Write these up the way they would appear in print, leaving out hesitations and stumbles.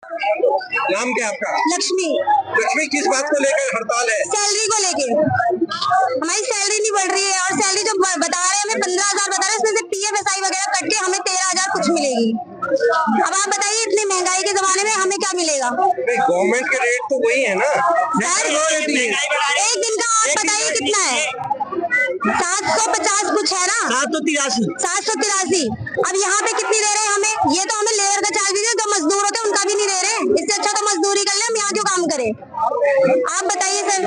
नाम क्या आपका? लक्ष्मी। लक्ष्मी, किस बात को लेकर हड़ताल है? सैलरी को लेके हमारी सैलरी नहीं बढ़ रही है और सैलरी जो बता रहे हैं हमें 15,000 बता रहे हैं, उसमें से PF SI वगैरह कट के हमें 13,000 कुछ मिलेगी। अब आप बताइए इतनी महंगाई के जमाने में हमें क्या मिलेगा? गवर्नमेंट के रेट तो वही है ना सर, एक दिन का आप बताइए कितना है? 750 कुछ है ना, 783। अब यहाँ पे कितनी दे रहे हैं हमें? ये तो हमें लेबर का चार्ज दीजिए, जो मजदूर होते हैं उनका भी नहीं दे रहे। इससे अच्छा तो मजदूरी कर ले, हम यहाँ क्यों काम करें? आप बताइए सर,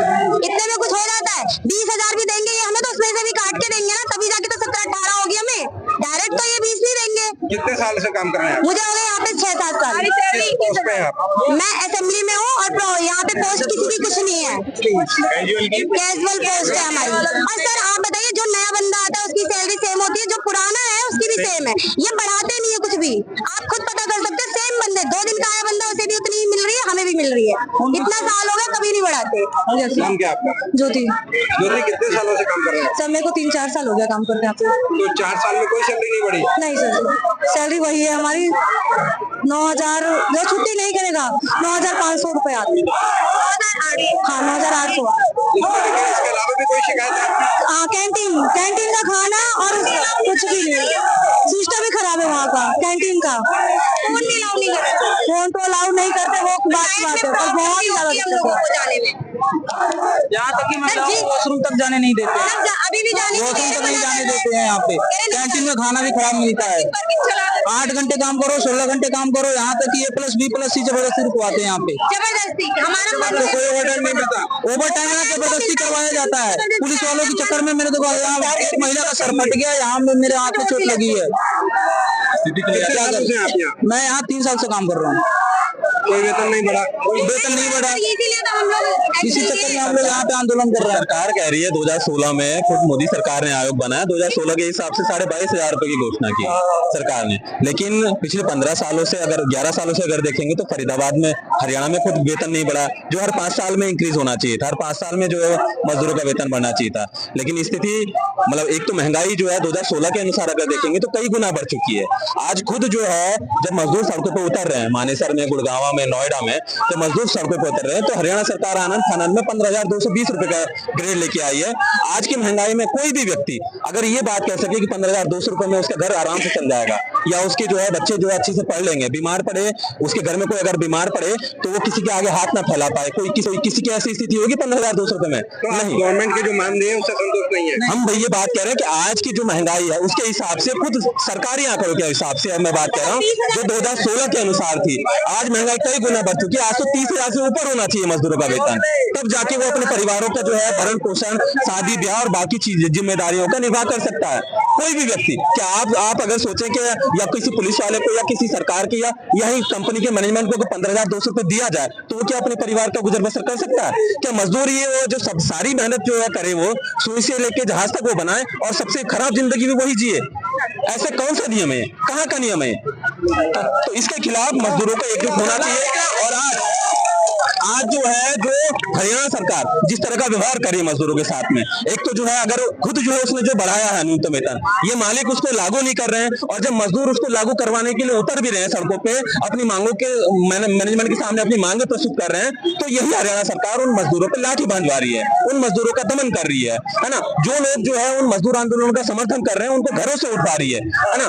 इतने में कुछ हो जाता है? 20,000 भी देंगे ये हमें तो उसमें से भी काट के देंगे ना, तभी जाके तो 17-18 होगी हमें। डायरेक्ट तो ये 20 नहीं देंगे। कितने साल से काम कर रहे हैं? मुझे हो गए यहाँ पे 6-7 साल। किस पोस्ट पे हैं आप? मैं असेंबली में हूँ और यहाँ पे पोस्ट किसी की कुछ नहीं है, कैजुअल पोस्ट है हमारी। और सर आप बताइए, जो नया बंदा आता है उसकी सैलरी सेम होती है, जो पुराना है उसकी भी सेम है। ये बढ़ाते नहीं है कुछ भी, आप खुद पता कर सकते हैं। सेम बंदे 2 दिन का आया बंदा, उसे भी उतनी ही मिल रही है, हमें भी मिल रही है। इतना साल हो गया कभी नहीं बढ़ाते। नाम क्या आपका? ज्योति। ज्योति, कितने सालों से काम कर रहे हैं? सर मेरे को 3-4 साल हो गया काम करते हैं। तो 4 साल में कोई सैलरी नहीं बढ़ी? नहीं सर, सैलरी वही है हमारी 9,000। जो छुट्टी नहीं करेगा 9,500 रुपए आती है। हाँ 9,800। इसके अलावा भी कोई शिकायत है? हाँ, कैंटीन का खाना और कुछ भी नहीं, सिस्टम ही खराब है वहाँ का कैंटीन का। फोन तो अलाउ नहीं करते, वो बात है, और बहुत ही ज्यादा यहाँ तक कि मतलब वॉशरूम तक जाने नहीं देते, अभी भी वॉशरूम तक नहीं जाने देते हैं। यहाँ पे कैंटीन में खाना भी खराब मिलता है। 8 घंटे काम करो, 16 घंटे काम करो, यहाँ तक कि A+B+C जबरदस्ती रुकवाते हैं यहाँ पे। जबरदस्ती हमारा तो कोई ओवरटाइम नहीं मिलता? ओवर टाइम जबरदस्ती करवाया जाता है पुलिस वालों के चक्कर में। मेरे देखो यहाँ एक महिला का सर फट गया, यहाँ मेरे हाथ में चोट लगी है। मैं यहाँ 3 साल से काम कर रहा हूँ। कोई वेतन नहीं बढ़ा? वेतन नहीं बढ़ा, इसी चक्कर में हम लोग यहाँ पे आंदोलन कर रहे हैं। सरकार कह रही है 2016 में खुद मोदी सरकार ने आयोग बनाया, 2016 के हिसाब से 22,500 रुपए की घोषणा की सरकार ने। लेकिन पिछले 15 सालों से अगर 11 सालों से अगर देखेंगे तो फरीदाबाद में, हरियाणा में खुद वेतन नहीं बढ़ा, जो हर 5 साल में इंक्रीज होना चाहिए था। हर 5 साल में जो है मजदूरों का वेतन बढ़ना चाहिए था। लेकिन स्थिति मतलब एक तो महंगाई जो है 2016 के अनुसार अगर देखेंगे तो कई गुना बढ़ चुकी है। आज खुद जो है जब मजदूर सड़कों पर उतर रहे हैं, मानेसर में, गुड़गांव में, नोएडा में, तो मजदूर सड़कों पर उतर रहे हैं, तो हरियाणा सरकार आनंद फानंद में 15,220 रुपए का ग्रेड लेके आई है। आज की महंगाई में कोई भी व्यक्ति अगर ये बात कह सके कि 15,200 रुपए में उसका घर आराम से चल जाएगा, या उसके जो है बच्चे जो है अच्छे से पढ़ लेंगे, बीमार पड़े, उसके घर में कोई अगर बीमार पड़े तो वो किसी के आगे हाथ ना फैला पाए, कोई किसी की ऐसी स्थिति होगी 15,200 रुपए में? तो नहीं, गवर्नमेंट के जो मानदेय है उससे संतुष्ट नहीं है। हम ये बात कह रहे हैं कि आज की जो महंगाई है उसके हिसाब से, खुद सरकारी आंकड़ों के हिसाब से मैं बात कर रहा हूँ, जो 2016 के अनुसार थी, आज महंगाई कई गुना बढ़ चुकी है। आज तो 30,000 से ऊपर होना चाहिए मजदूरों का वेतन, तब जाके वो अपने परिवारों का जो है भरण पोषण, शादी ब्याह और बाकी चीज जिम्मेदारियों का निर्वाह कर सकता है। कोई भी व्यक्ति, क्या आप अगर सोचें कि या किसी पुलिस वाले को या किसी सरकार के या यही कंपनी के मैनेजमेंट को 15,200 रुपए दिया जाए तो वो क्या अपने परिवार का गुजर बसर कर सकता है? क्या मजदूर ये वो जो सब सारी मेहनत जो है करे, वो सुई से लेके जहाज तक वो बनाए और सबसे खराब जिंदगी भी वही जिए? ऐसा कौन सा नियम है? कहाँ का नियम है? तो इसके खिलाफ मजदूरों को एकजुट होना चाहिए। और आज जो है जो हरियाणा सरकार जिस तरह का व्यवहार कर रही है मजदूरों के साथ में, एक तो जो है अगर खुद जो है उसने जो बढ़ाया है न्यूनतम वेतन, ये मालिक उसको लागू नहीं कर रहे हैं, और जब मजदूर उसको लागू करवाने के लिए उतर भी रहे हैं सड़कों पे, अपनी मांगों के मैनेजमेंट के सामने अपनी मांगे प्रस्तुत कर रहे हैं, तो यही हरियाणा सरकार उन मजदूरों पर लाठी बांधवा रही है, उन मजदूरों का दमन कर रही है ना। जो लोग जो है उन मजदूर आंदोलनों का समर्थन कर रहे हैं उनको घरों से उठा रही है ना।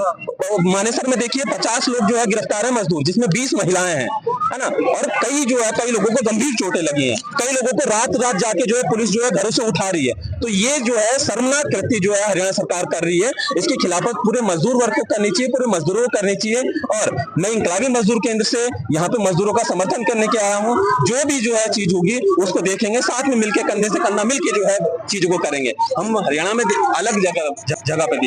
मानेसर में देखिए 50 लोग जो है गिरफ्तार है मजदूर, जिसमें 20 महिलाएं हैं, है ना। और कई लोगों को गंभीर चोटें लगी हैं, कई लोगों को रात जाके जो है पुलिस जो है घरों से उठा रही है। तो ये जो है शर्मनाक कृत्य जो है हरियाणा सरकार कर रही है, इसकी खिलाफत पूरे मजदूर वर्ग को करनी चाहिए, पूरे मजदूरों को करनी चाहिए। और मैं इंकलाबी मजदूर केंद्र से यहाँ पे मजदूरों का समर्थन करने के आया हूँ। जो भी जो है चीज होगी उसको देखेंगे, साथ में मिलकर कंधे से कंधा मिलकर जो है चीजों को करेंगे। हम हरियाणा में अलग जगह पे